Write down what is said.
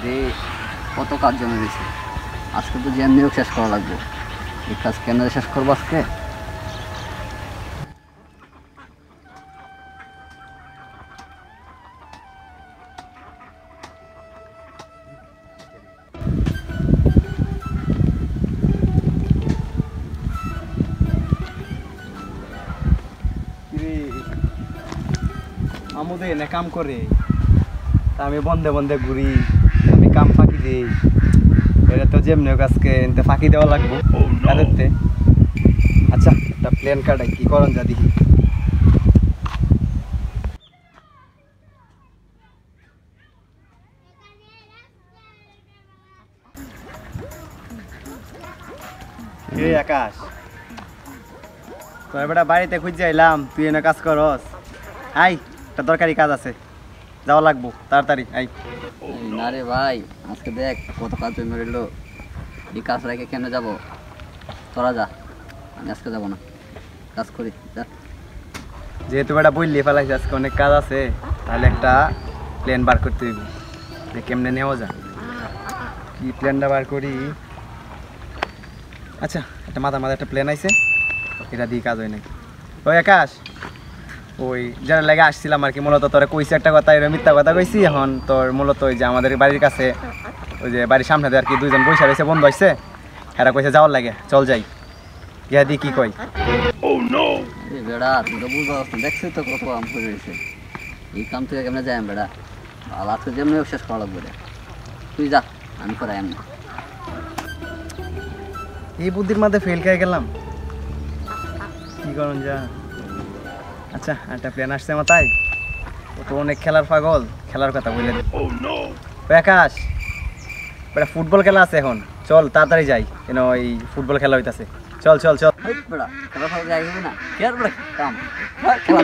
যে কত কাজ জমে গেছে, আজকে তো জ্যাম নিয়োগ শেষ করা লাগবে। এই কাজ কেন শেষ করবো আজকে? আমুদে এনে কাম করে, তা আমি বন্ধে বন্ধে ঘুরি, আমি কাম ফাঁকি দিই। এটা তো যেমনি হোক আজকে এনতে ফাঁকি দেওয়া লাগবো কাদেরতে। আচ্ছা, একটা প্ল্যান কাটাই, কি করন যা দেখি। আকাশ, তোর বেটা বাড়িতে খুঁজে আইলাম, তুই এনে কাজ করস। আই, একটা দরকারি কাজ আছে, যাওয়া লাগবো তাড়াতাড়ি। আই না রে ভাই, আজকে দেখ কত কাজ জমে রইল। এই কাজ রেখে কেন যাব? তোরা যা, আমি আজকে যাবো না, কাজ করি যা। যেহেতু বেটা বললি ফেলাইছি আজকে অনেক কাজ আছে, তাহলে একটা প্ল্যান বার করতে হইব যে কেমনে নেওয়া যায়। কি প্ল্যানটা বার করি? আচ্ছা, একটা মাথার মাথায় একটা প্ল্যান আইছে, এটা দিয়ে কাজ হয় নাই। ওই আকাশ, ওই যারা লেগে আসছিলাম আর কি, মূলত তোরা কইছি একটা কথা, এর মিথ্যা কথা কইছি। এখন তোর মূলত ওই যে আমাদের বাড়ির কাছে, ওই যে বাড়ির সামনে আর কি, দুইজন বৈশা রয়েছে, বন্ধু হয়েছে, এরা কইছে যাওয়ার লাগে, চল যাই। ইহা দিয়ে কি কই? বেড়া তুই তো বুঝতে পারছ, দেখছিস তো কত কাম করে রয়েছে। এই কাম থেকে কেমনে যাই বেড়া? আর আজকে যেমনি শেষ করা লাগবে রে। তুই যা, আমি করাই এমনি। এই বুদ্ধির মধ্যে ফেল খেয়ে গেলাম, কি করুন যা। আচ্ছা, একটা প্ল্যান আসছে মাথায়, ও তো অনেক খেলার পাগল, খেলার কথা বলে দে। আকাশ, বেটা ফুটবল খেলা আছে এখন, চল তাড়াতাড়ি যাই, কেন ওই ফুটবল খেলা হইতাছে। চল চল চল। বেড়া খেলা ফেলা যাই হবে না, কে আর বেড়া কাম খেলা